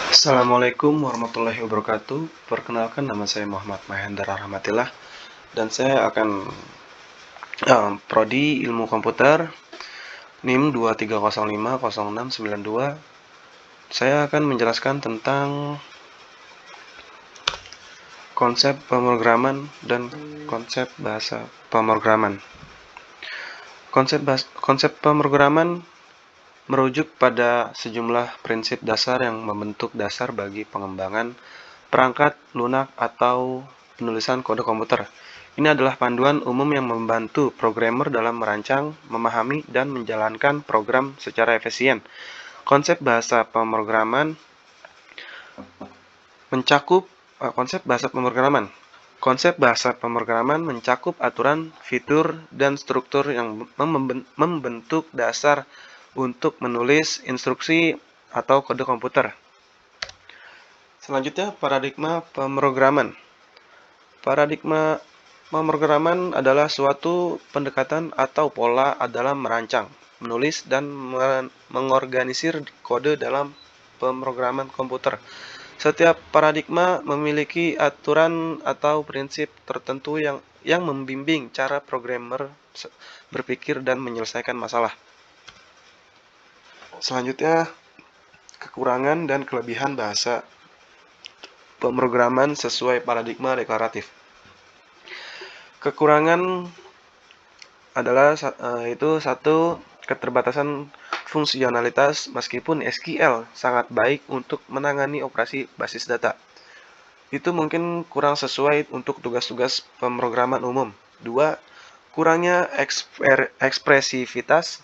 Assalamualaikum warahmatullahi wabarakatuh. Perkenalkan, nama saya Muhammad Mahendra Rahmatillah dan saya akan prodi Ilmu Komputer NIM 2305062. Saya akan menjelaskan tentang konsep pemrograman dan konsep bahasa pemrograman. Konsep pemrograman merujuk pada sejumlah prinsip dasar yang membentuk dasar bagi pengembangan perangkat lunak atau penulisan kode komputer. Ini adalah panduan umum yang membantu programmer dalam merancang, memahami, dan menjalankan program secara efisien. Konsep bahasa pemrograman mencakup aturan, fitur, dan struktur yang membentuk dasar untuk menulis instruksi atau kode komputer. Selanjutnya, paradigma pemrograman. Paradigma pemrograman adalah suatu pendekatan atau pola dalam merancang, menulis, dan mengorganisir kode dalam pemrograman komputer. Setiap paradigma memiliki aturan atau prinsip tertentu yang membimbing cara programmer berpikir dan menyelesaikan masalah. Selanjutnya, kekurangan dan kelebihan bahasa pemrograman sesuai paradigma deklaratif. Kekurangan adalah satu, keterbatasan fungsionalitas. Meskipun SQL sangat baik untuk menangani operasi basis data, itu mungkin kurang sesuai untuk tugas-tugas pemrograman umum. 2. Kurangnya ekspresivitas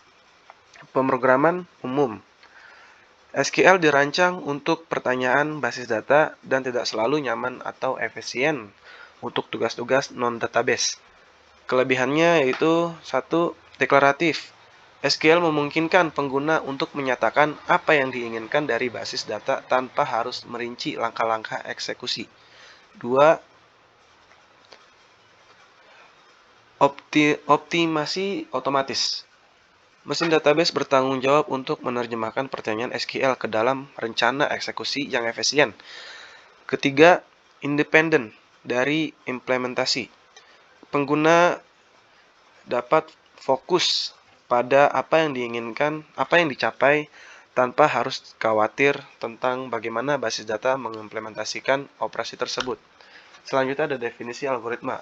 pemrograman umum. SQL dirancang untuk pertanyaan basis data dan tidak selalu nyaman atau efisien untuk tugas-tugas non-database. Kelebihannya yaitu 1. Deklaratif. SQL memungkinkan pengguna untuk menyatakan apa yang diinginkan dari basis data tanpa harus merinci langkah-langkah eksekusi. 2. Optimasi otomatis. Mesin database bertanggung jawab untuk menerjemahkan pertanyaan SQL ke dalam rencana eksekusi yang efisien. Ketiga, independen dari implementasi. Pengguna dapat fokus pada apa yang diinginkan, apa yang dicapai, tanpa harus khawatir tentang bagaimana basis data mengimplementasikan operasi tersebut. Selanjutnya ada definisi algoritma.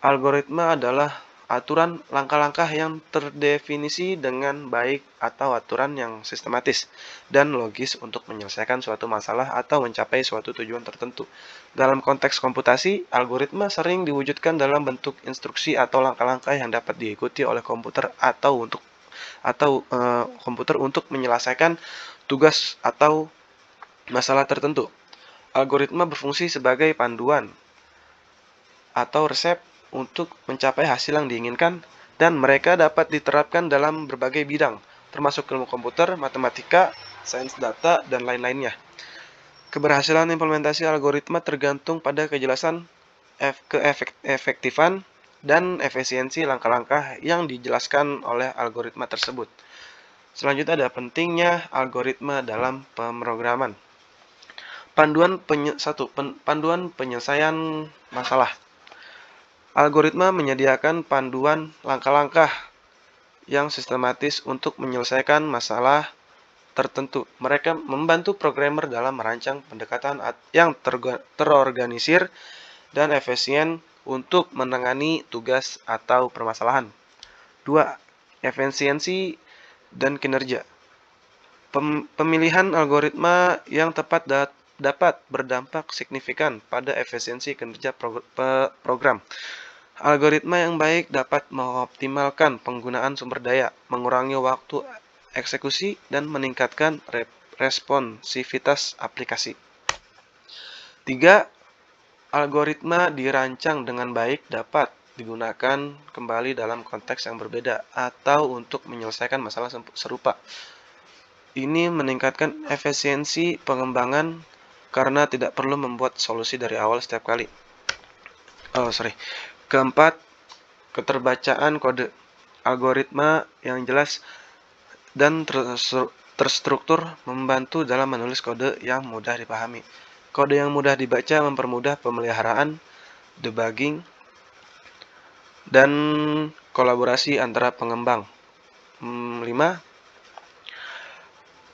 Algoritma adalah aturan langkah-langkah yang terdefinisi dengan baik atau aturan yang sistematis dan logis untuk menyelesaikan suatu masalah atau mencapai suatu tujuan tertentu. Dalam konteks komputasi, algoritma sering diwujudkan dalam bentuk instruksi atau langkah-langkah yang dapat diikuti oleh komputer komputer untuk menyelesaikan tugas atau masalah tertentu. Algoritma berfungsi sebagai panduan atau resep untuk mencapai hasil yang diinginkan, dan mereka dapat diterapkan dalam berbagai bidang, termasuk ilmu komputer, matematika, sains data, dan lain-lainnya. Keberhasilan implementasi algoritma tergantung pada kejelasan, keefektifan, dan efisiensi langkah-langkah yang dijelaskan oleh algoritma tersebut. Selanjutnya ada pentingnya algoritma dalam pemrograman. Panduan penyelesaian masalah. Algoritma menyediakan panduan langkah-langkah yang sistematis untuk menyelesaikan masalah tertentu. Mereka membantu programmer dalam merancang pendekatan yang terorganisir dan efisien untuk menangani tugas atau permasalahan. 2. Efisiensi dan kinerja. Pemilihan algoritma yang tepat dapat berdampak signifikan pada efisiensi kinerja program. Algoritma yang baik dapat mengoptimalkan penggunaan sumber daya, mengurangi waktu eksekusi, dan meningkatkan responsivitas aplikasi. 3. Algoritma dirancang dengan baik dapat digunakan kembali dalam konteks yang berbeda atau untuk menyelesaikan masalah serupa. Ini meningkatkan efisiensi pengembangan karena tidak perlu membuat solusi dari awal setiap kali. Keempat, keterbacaan kode. Algoritma yang jelas dan terstruktur, membantu dalam menulis kode yang mudah dipahami. Kode yang mudah dibaca mempermudah pemeliharaan, debugging, dan kolaborasi antara pengembang. 5.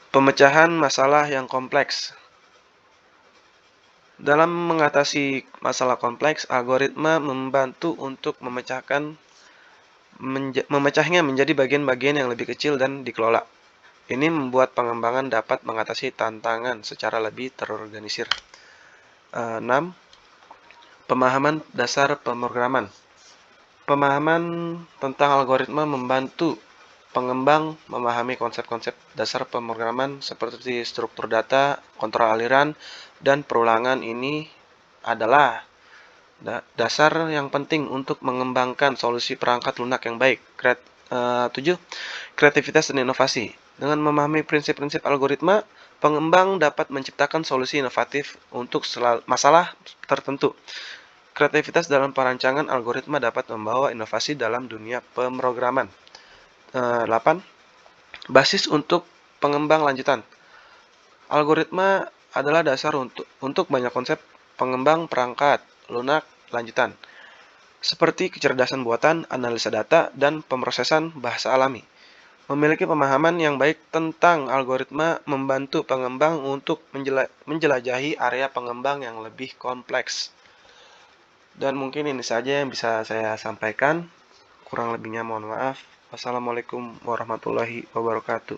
Pemecahan masalah yang kompleks. Dalam mengatasi masalah kompleks, algoritma membantu untuk memecahnya menjadi bagian-bagian yang lebih kecil dan dikelola. Ini membuat pengembangan dapat mengatasi tantangan secara lebih terorganisir. 6. Pemahaman dasar pemrograman. Pemahaman tentang algoritma membantu pengembang memahami konsep-konsep dasar pemrograman seperti struktur data, kontrol aliran, dan perulangan. Ini adalah dasar yang penting untuk mengembangkan solusi perangkat lunak yang baik. 7. Kreativitas dan inovasi. Dengan memahami prinsip-prinsip algoritma, pengembang dapat menciptakan solusi inovatif untuk masalah tertentu. Kreativitas dalam perancangan algoritma dapat membawa inovasi dalam dunia pemrograman. 8. Basis untuk pengembang lanjutan. Algoritma adalah dasar untuk banyak konsep pengembang perangkat lunak lanjutan, seperti kecerdasan buatan, analisa data, dan pemrosesan bahasa alami. Memiliki pemahaman yang baik tentang algoritma membantu pengembang untuk menjelajahi area pengembang yang lebih kompleks. Dan mungkin ini saja yang bisa saya sampaikan. Kurang lebihnya mohon maaf. Wassalamualaikum warahmatullahi wabarakatuh.